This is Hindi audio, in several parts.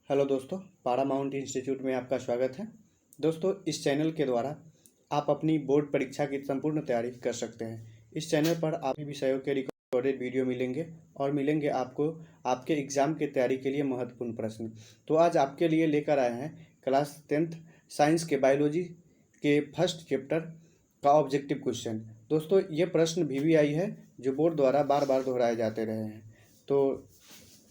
हेलो दोस्तों, पारामाउंट इंस्टीट्यूट में आपका स्वागत है। दोस्तों, इस चैनल के द्वारा आप अपनी बोर्ड परीक्षा की संपूर्ण तैयारी कर सकते हैं। इस चैनल पर आपके विषयों के रिकॉर्डेड वीडियो मिलेंगे और मिलेंगे आपको आपके एग्ज़ाम की तैयारी के लिए महत्वपूर्ण प्रश्न। तो आज आपके लिए लेकर आए हैं क्लास 10th साइंस के बायोलॉजी के फर्स्ट चैप्टर का ऑब्जेक्टिव क्वेश्चन। दोस्तों, ये प्रश्न VVI है जो बोर्ड द्वारा बार बार दोहराए जाते रहे हैं। तो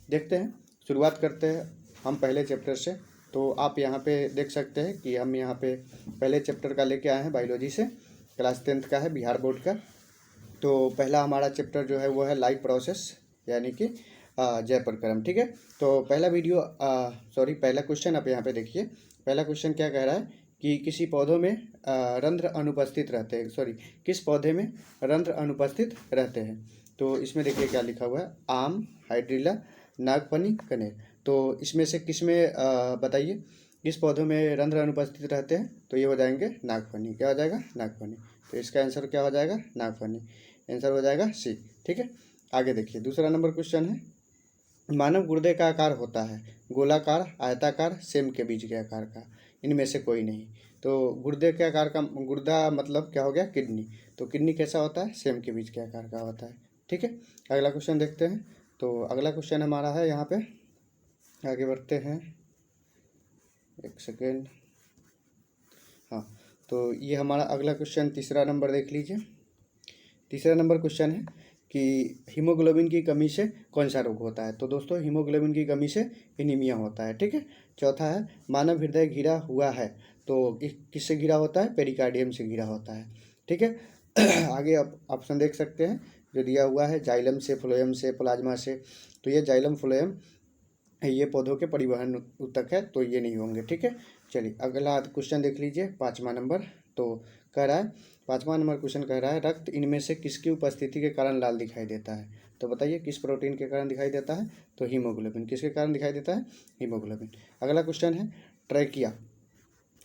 देखते हैं, शुरुआत करते हैं हम पहले चैप्टर से। तो आप यहाँ पे देख सकते हैं कि हम यहाँ पे पहले चैप्टर का लेके आए हैं बायोलॉजी से, क्लास 10th का है, बिहार बोर्ड का। तो पहला हमारा चैप्टर जो है वो है लाइफ प्रोसेस, यानी कि जय प्रक्रम। ठीक है, तो पहला क्वेश्चन आप यहाँ पे देखिए। पहला क्वेश्चन क्या कह रहा है कि किसी पौधों में रंध्र अनुपस्थित रहते हैं, किस पौधे में रंध्र अनुपस्थित रहते हैं। तो इसमें देखिए क्या लिखा हुआ है, आम, हाइड्रिला, नागफनी, कनेर। तो इसमें से किस में बताइए किस पौधों में रंध्र अनुपस्थित रहते हैं। तो ये हो जाएंगे नागफनी। क्या हो जाएगा? नागफनी। तो इसका आंसर क्या हो जाएगा? नागफनी। आंसर हो जाएगा सी। ठीक है, आगे देखिए दूसरा नंबर क्वेश्चन है, मानव गुर्दे का आकार होता है गोलाकार, आयताकार, सेम के बीच के आकार का, इनमें से कोई नहीं। तो गुर्दे के आकार का, गुर्दा मतलब क्या हो गया? किडनी। तो किडनी कैसा होता है? सेम के बीच के आकार का होता है। ठीक है, अगला क्वेश्चन देखते हैं। तो अगला क्वेश्चन हमारा है, यहाँ पे आगे बढ़ते हैं, एक सेकेंड। हाँ, तो ये हमारा अगला क्वेश्चन तीसरा नंबर देख लीजिए। तीसरा नंबर क्वेश्चन है कि हीमोग्लोबिन की कमी से कौन सा रोग होता है। तो दोस्तों, हीमोग्लोबिन की कमी से एनीमिया होता है। ठीक है, चौथा है, मानव हृदय घिरा हुआ है तो किससे घिरा होता है? पेरिकार्डियम से घिरा होता है। ठीक है आगे आप ऑप्शन देख सकते हैं जो दिया हुआ है, जाइलम से, फ्लोएम से, प्लाज्मा से। तो ये जाइलम, फ्लोएम ये पौधों के परिवहन ऊतक है, तो ये नहीं होंगे। ठीक है, चलिए अगला क्वेश्चन देख लीजिए, 5वां नंबर। तो कह रहा है, 5वां नंबर क्वेश्चन कह रहा है, रक्त इनमें से किसकी उपस्थिति के कारण लाल दिखाई देता है। तो बताइए किस प्रोटीन के कारण दिखाई देता है। तो हीमोग्लोबिन। किसके कारण दिखाई देता है? हीमोग्लोबिन। अगला क्वेश्चन है ट्रैकिया।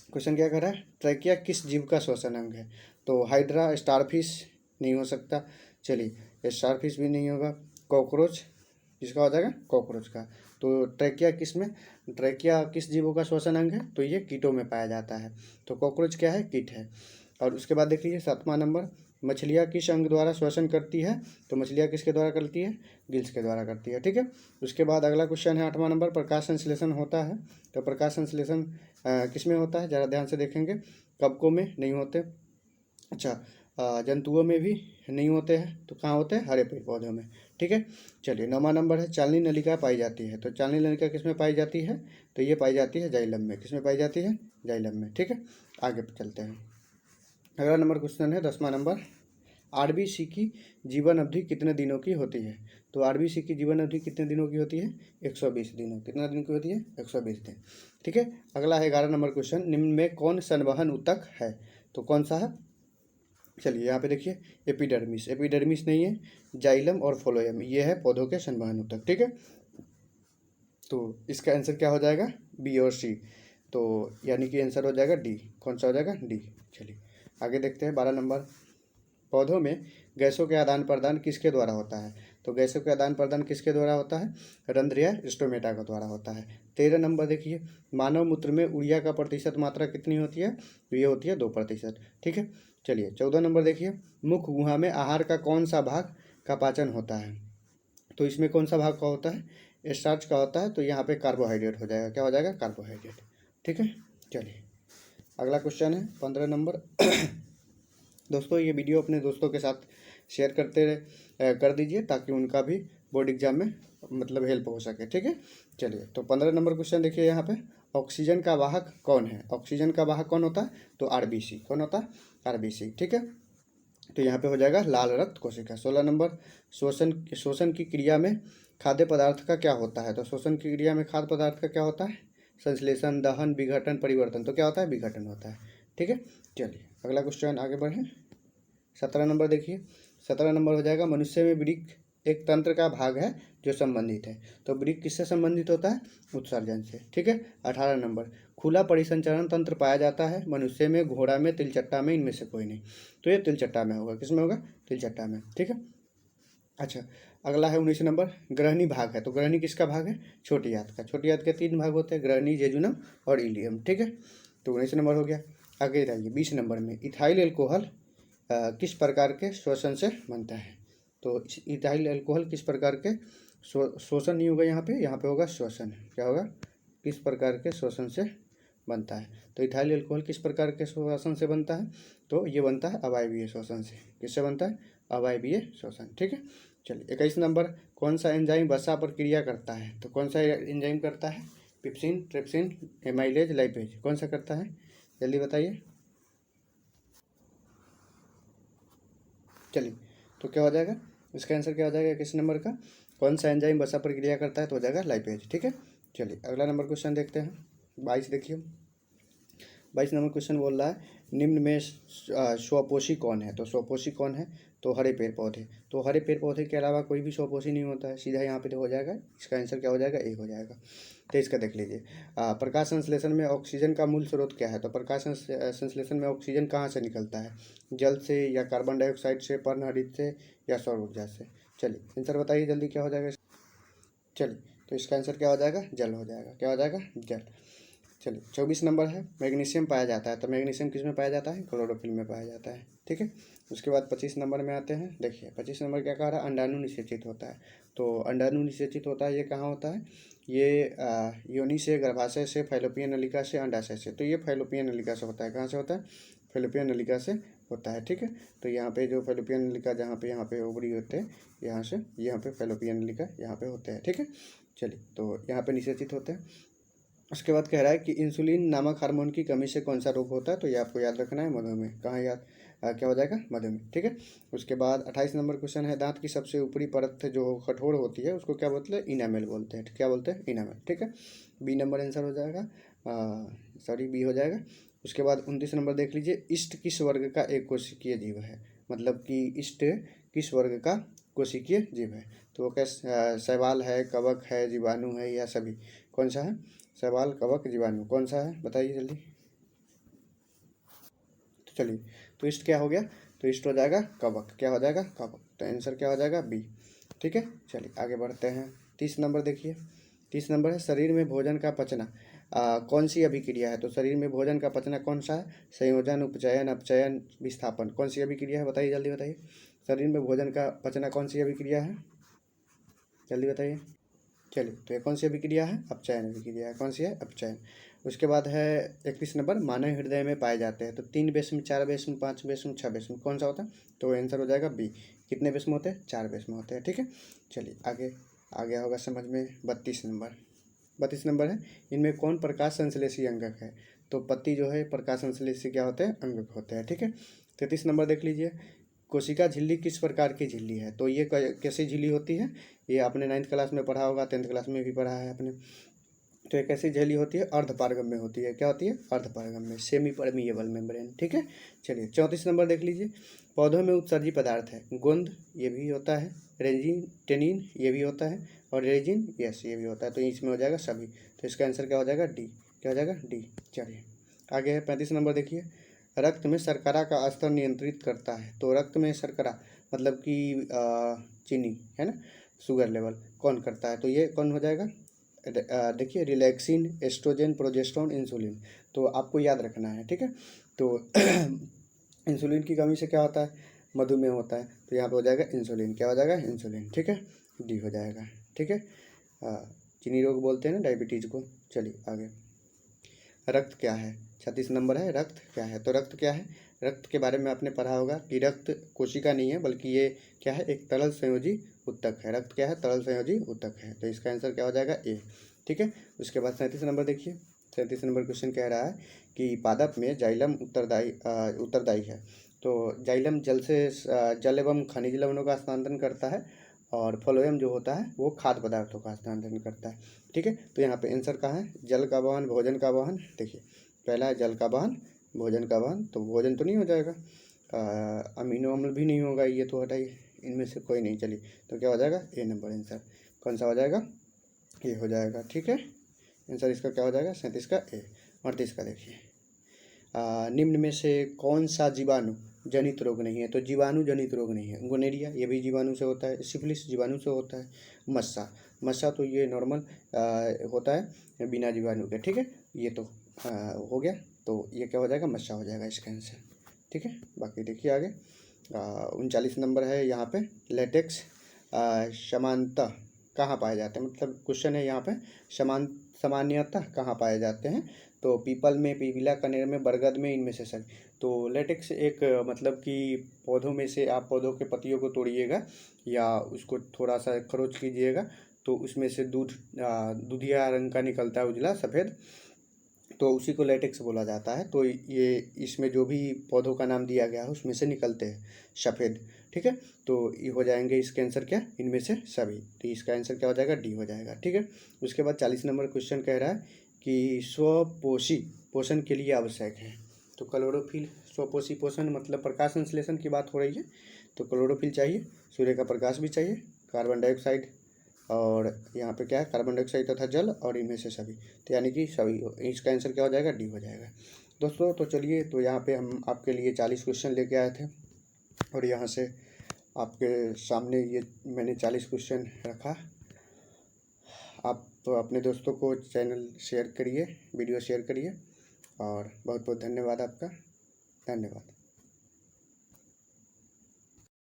क्वेश्चन क्या कह रहा है, ट्रैकिया किस जीव का श्वसन अंग है। तो हाइड्रा, स्टारफिश नहीं हो सकता, चलिए स्टारफिश भी नहीं होगा, कॉकरोच, किसका हो जाएगा? कॉकरोच का। तो ट्रैकिया किस जीवों का श्वसन अंग है। तो ये कीटों में पाया जाता है। तो कॉकरोच क्या है? कीट है। और उसके बाद देख लीजिए 7वां नंबर, मछलियाँ किस अंग द्वारा श्वसन करती है। तो मछलियाँ किसके द्वारा करती है? गिल्स के द्वारा करती है। ठीक है, उसके बाद अगला क्वेश्चन है 8वां नंबर, प्रकाश संश्लेषण होता है। तो प्रकाश संश्लेषण किस में होता है? ज़रा ध्यान से देखेंगे, कवकों में नहीं होते, अच्छा जंतुओं में भी नहीं होते हैं, तो कहाँ होते हैं? हरे पेड़ पौधों में। ठीक है, चलिए 9वां नंबर है, चालनी नलिका पाई जाती है। तो चालनी नलिका किस में पाई जाती है? तो ये पाई जाती है जाइलम में। किस में पाई जाती है? जाइलम में। ठीक है, आगे चलते हैं। अगला नंबर क्वेश्चन है 10वां नंबर, RBC की जीवन अवधि कितने दिनों की होती है। तो RBC की जीवन अवधि कितने दिनों की होती है? 120 दिनों। कितना दिन की होती है? 120 दिन। ठीक है, अगला है 11 नंबर क्वेश्चन, निम्न में कौन संवहन ऊतक है। तो कौन सा है? चलिए यहाँ पे देखिए, एपिडर्मिस। एपिडर्मिस नहीं है, जाइलम और फ्लोएम ये है पौधों के संवहन ऊतक। ठीक है, तो इसका आंसर क्या हो जाएगा? बी और सी। तो यानी कि आंसर हो जाएगा डी। कौन सा हो जाएगा? डी। चलिए आगे देखते हैं 12 नंबर, पौधों में गैसों के आदान प्रदान किसके द्वारा होता है। तो गैसों के आदान प्रदान किसके द्वारा होता है? रंध्र या स्टोमेटा के द्वारा होता है। 13 नंबर देखिए, मानव मूत्र में यूरिया का प्रतिशत मात्रा कितनी होती है। तो ये होती है 2%। ठीक है, चलिए 14 नंबर देखिए, मुख गुहा में आहार का कौन सा भाग का पाचन होता है। तो इसमें कौन सा भाग का होता है? स्टार्च का होता है। तो यहाँ पे कार्बोहाइड्रेट हो जाएगा। क्या हो जाएगा? कार्बोहाइड्रेट। ठीक है, चलिए अगला क्वेश्चन है 15 नंबर दोस्तों, ये वीडियो अपने दोस्तों के साथ शेयर कर दीजिए ताकि उनका भी बोर्ड एग्जाम में मतलब हेल्प हो सके। ठीक है, चलिए तो 15 नंबर क्वेश्चन देखिए, यहाँ पे ऑक्सीजन का वाहक कौन है। ऑक्सीजन का वाहक कौन होता है? तो RBC। कौन होता है? RBC। ठीक है, तो यहाँ पे हो जाएगा लाल रक्त कोशिका। 16 नंबर, शोषण की क्रिया में खाद्य पदार्थ का क्या होता है। तो शोषण की क्रिया में खाद्य पदार्थ का क्या होता है? संश्लेषण, दहन, विघटन, परिवर्तन। तो क्या होता है? विघटन होता है। ठीक है, चलिए अगला क्वेश्चन आगे बढ़ें। 17 नंबर देखिए, 17 नंबर हो जाएगा, मनुष्य में वृक्क एक तंत्र का भाग है जो संबंधित है। तो वृक्क किससे संबंधित होता है? उत्सर्जन से। ठीक है, 18 नंबर, खुला परिसंचरण तंत्र पाया जाता है मनुष्य में, घोड़ा में, तिलचट्टा में, इनमें से कोई नहीं। तो ये तिलचट्टा में होगा। किस में होगा? तिलचट्टा में। ठीक है, अच्छा अगला है 19 नंबर, ग्रहणी भाग है। तो ग्रहणी किसका भाग है? छोटी आंत का। छोटी आंत के 3 भाग होते हैं, ग्रहणी, जेजुनम और इलियम, ठीक है। तो 19 नंबर हो गया। आगे जाइए 20 नंबर में, इथाइल एल्कोहल किस प्रकार के श्वसन से बनता है? तो इथाइल एल्कोहल किस प्रकार के शोषण नहीं होगा, यहाँ पे होगा श्वसन। क्या होगा? किस प्रकार के श्वसन से बनता है? तो इथाइल एल्कोहल किस प्रकार के श्वसन से बनता है? तो ये बनता है अवायवीय श्वसन से। किससे बनता है? अवायवीय श्वसन, ठीक है। चलिए 21 नंबर, कौन सा एंजाइम वसा पर क्रिया करता है? तो कौन सा एंजाइम करता है? पिप्सिन, ट्रिप्सिन, एमाइलेज, लाइपेज, कौन सा करता है? जल्दी बताइए। चलिए, तो क्या हो जाएगा इसका आंसर? क्या हो जाएगा किस नंबर का? कौन सा एंजाइम वसा पर क्रिया करता है? तो हो जाएगा लाइपेज, ठीक है। चलिए अगला नंबर क्वेश्चन देखते हैं। 22 देखिए, 22 नंबर क्वेश्चन बोल रहा है निम्न में स्वपोषी कौन है? तो स्वपोषी कौन है? तो हरे पेड़ पौधे। तो हरे पेड़ पौधे के अलावा कोई भी स्वपोषी नहीं होता है, सीधा यहाँ पे तो हो जाएगा। इसका आंसर क्या हो जाएगा? ए हो जाएगा। तो इसका देख लीजिए, प्रकाश संश्लेषण में ऑक्सीजन का मूल स्रोत क्या है? तो प्रकाश संश्लेषण में ऑक्सीजन कहाँ से निकलता है? जल से, या कार्बन डाइऑक्साइड से, पर्णहरित से, या सौर ऊर्जा से? चलिए आंसर बताइए जल्दी, क्या हो जाएगा? चलिए, तो इसका आंसर क्या हो जाएगा? जल हो जाएगा। क्या हो जाएगा? जल। चलिए 24 नंबर है, मैग्नीशियम पाया जाता है। तो मैग्नीशियम किस में पाया जाता है? क्लोरोफिल में पाया जाता है, ठीक है। उसके बाद 25 नंबर में आते हैं। देखिए 25 नंबर क्या कह रहा है? अंडाणु निषेचित होता है। तो अंडाणु निषेचित होता है, ये कहाँ होता है? ये योनि से, गर्भाशय से, फैलोपियन नलिका से, अंडाशय से। तो ये फैलोपियन नलिका से होता है। कहाँ से होता है? फैलोपियन नलिका से होता है, ठीक है। तो यहाँ पे जो फैलोपियन नलिका, जहाँ पे यहाँ पे ओवरी होते हैं, यहाँ से यहाँ पे फैलोपियन नलिका यहाँ पे होते हैं, ठीक है। चलिए, तो यहाँ पे निषेचित होते हैं। उसके बाद कह रहा है कि इंसुलिन नामक हार्मोन की कमी से कौन सा रोग होता है? तो ये आपको याद रखना है, मधुमेह। कहाँ याद क्या हो जाएगा? मधुमेह, ठीक है। उसके बाद 28 नंबर क्वेश्चन है, दांत की सबसे ऊपरी परत जो कठोर होती है उसको क्या बोलते हैं? इनामेल बोलते हैं। क्या बोलते हैं? इनामेल, ठीक है। बी नंबर आंसर हो जाएगा, सॉरी बी हो जाएगा। उसके बाद 29 नंबर देख लीजिए, इष्ट किस वर्ग का एक कोशिकीय जीव है? मतलब कि इष्ट किस वर्ग का कोशिकीय जीव है? तो वो क्या शैवाल है, कवक है, जीवाणु है, या सभी? कौन सा है? शैवाल, कवक, जीवाणु, कौन सा है? बताइए जल्दी। तो चलिए, तो इष्ट क्या हो गया? तो इष्ट हो जाएगा कवक। क्या हो जाएगा? कवक। तो आंसर क्या हो जाएगा? बी, ठीक है। चलिए आगे बढ़ते हैं। 30 नंबर देखिए, 30 नंबर है, शरीर में भोजन का पचना कौन सी अभिक्रिया है? तो शरीर में भोजन का पचना कौन सा है? संयोजन, उपचयन, अपचयन, विस्थापन, कौन सी अभिक्रिया है? बताइए जल्दी बताइए। शरीर में भोजन का पचना कौन सी अभिक्रिया है? जल्दी बताइए। चलिए, तो ये कौन सी अभिक्रिया है? अपचयन अभिक्रिया है। कौन सी है? अपचयन। उसके बाद है 31 नंबर, मानव हृदय में पाए जाते हैं। तो 3 बेस्म, 4 बेस्म, 5 बेस्म, 6 बेस्म, कौन सा होता है? तो आंसर हो जाएगा बी। कितने बेस्म होते हैं? 4 बेस्म होते हैं, ठीक है। चलिए आगे, आ गया होगा समझ में। 32 नंबर, 32 नंबर है, इनमें कौन प्रकाश संश्लेषी अंगक है? तो पत्ती जो है प्रकाश संश्लेषी क्या होते हैं? अंगक होते हैं, ठीक है। 33 नंबर देख लीजिए, कोशिका झिल्ली किस प्रकार की झिल्ली है? तो ये कैसी झिल्ली होती है? ये आपने 9th क्लास में पढ़ा होगा, 10th क्लास में भी पढ़ा है आपने। तो एक ऐसी झिल्ली होती है, अर्धपारगम्य होती है। क्या होती है? अर्धपारगम्य, सेमी परमिएबल मेम्ब्रेन, ठीक है। चलिए 34 नंबर देख लीजिए, पौधों में उत्सर्जी पदार्थ है। गोंद, ये भी होता है। रेजिन, टेनिन, ये भी होता है। और रेजिन, यस, ये भी होता है। तो इसमें हो जाएगा सभी। तो इसका आंसर क्या हो जाएगा? डी। क्या हो जाएगा? डी। चलिए आगे है 35 नंबर देखिए, रक्त में शर्करा का स्तर नियंत्रित करता है। तो रक्त में शर्करा मतलब कि चीनी है ना, शुगर लेवल, कौन करता है? तो ये कौन हो जाएगा? देखिए, रिलैक्सिन, एस्ट्रोजन, प्रोजेस्टेरोन, इंसुलिन। तो आपको याद रखना है, ठीक है। तो इंसुलिन की कमी से क्या होता है? मधुमेह होता है। तो यहाँ पे हो जाएगा इंसुलिन। क्या हो जाएगा? इंसुलिन, ठीक है। डी हो जाएगा, ठीक है। चीनी रोग बोलते हैं ना डायबिटीज़ को। चलिए आगे, रक्त क्या है? 36 नंबर है, रक्त क्या है? तो रक्त क्या है? रक्त के बारे में आपने पढ़ा होगा कि रक्त कोशिका नहीं है, बल्कि ये क्या है? एक तरल संयोजी ऊतक है। रक्त क्या है? तरल संयोजी ऊतक है। तो इसका आंसर क्या हो जाएगा? ए, ठीक है। उसके बाद 37 नंबर देखिए, 37 नंबर क्वेश्चन कह रहा है कि पादप में जाइलम उत्तरदायी है। तो जाइलम जल एवं खनिज लवणों का स्थानांतरण करता है, और फ्लोएम जो होता है वो खाद्य पदार्थों का स्थानांतरण करता है, ठीक है। तो यहाँ पे आंसर कहाँ है? जल का वहन, भोजन का वहन। देखिए पहला है जल का वहन, भोजन का वहन। तो भोजन तो नहीं हो जाएगा, अमीनो अम्ल भी नहीं होगा, ये तो हटाइए, इनमें से कोई नहीं। चलिए, तो क्या हो जाएगा? ए नंबर आंसर। कौन सा हो जाएगा? ए हो जाएगा, ठीक है। आंसर इसका क्या हो जाएगा? 37 का ए। 38 का देखिए, निम्न में से कौन सा जीवाणु जनित रोग नहीं है, तो जीवाणु जनित रोग नहीं है। गोनेरिया ये भी जीवाणु से होता है, सिफिलिस जीवाणु से होता है, मस्सा तो ये नॉर्मल होता है बिना जीवाणु के, ठीक है। ये तो हो गया, तो ये क्या हो जाएगा, मस्सा हो जाएगा इसका आंसर, ठीक है। बाकी देखिए आगे 39 नंबर है यहाँ पे, लेटेक्स समानतः कहाँ पाए जाते हैं, मतलब क्वेश्चन है यहाँ पे सामान्यतः कहाँ पाए जाते हैं, तो पीपल में, पीपला, कनेर में, बरगद में, इनमें से सभी। तो लेटेक्स एक मतलब कि पौधों में से आप पौधों के पत्तियों को तोड़िएगा या उसको थोड़ा सा खरोच कीजिएगा, तो उसमें से दूधिया रंग का निकलता है, उजला सफ़ेद, तो उसी को लेटेक्स बोला जाता है। तो ये इसमें जो भी पौधों का नाम दिया गया है उसमें से निकलते हैं सफ़ेद, ठीक है। तो ये हो जाएंगे इसके आंसर क्या, इनमें से सभी, तो इसका आंसर क्या हो जाएगा, डी हो जाएगा, ठीक है। उसके बाद 40 नंबर क्वेश्चन कह रहा है कि स्वपोषी पोषण के लिए आवश्यक है, तो क्लोरोफिल, स्वपोषी पोषण मतलब प्रकाश संश्लेषण की बात हो रही है, तो क्लोरोफिल चाहिए, सूर्य का प्रकाश भी चाहिए, कार्बन डाइऑक्साइड, और यहाँ पे क्या है, कार्बन डाइऑक्साइड तथा जल, और इनमें से सभी, तो यानी कि सभी, इसका आंसर क्या हो जाएगा, डी हो जाएगा दोस्तों। तो चलिए, तो यहाँ पे हम आपके लिए 40 क्वेश्चन लेके आए थे, और यहाँ से आपके सामने ये मैंने 40 क्वेश्चन रखा। आप तो अपने दोस्तों को चैनल शेयर करिए, वीडियो शेयर करिए, और बहुत बहुत धन्यवाद आपका, धन्यवाद।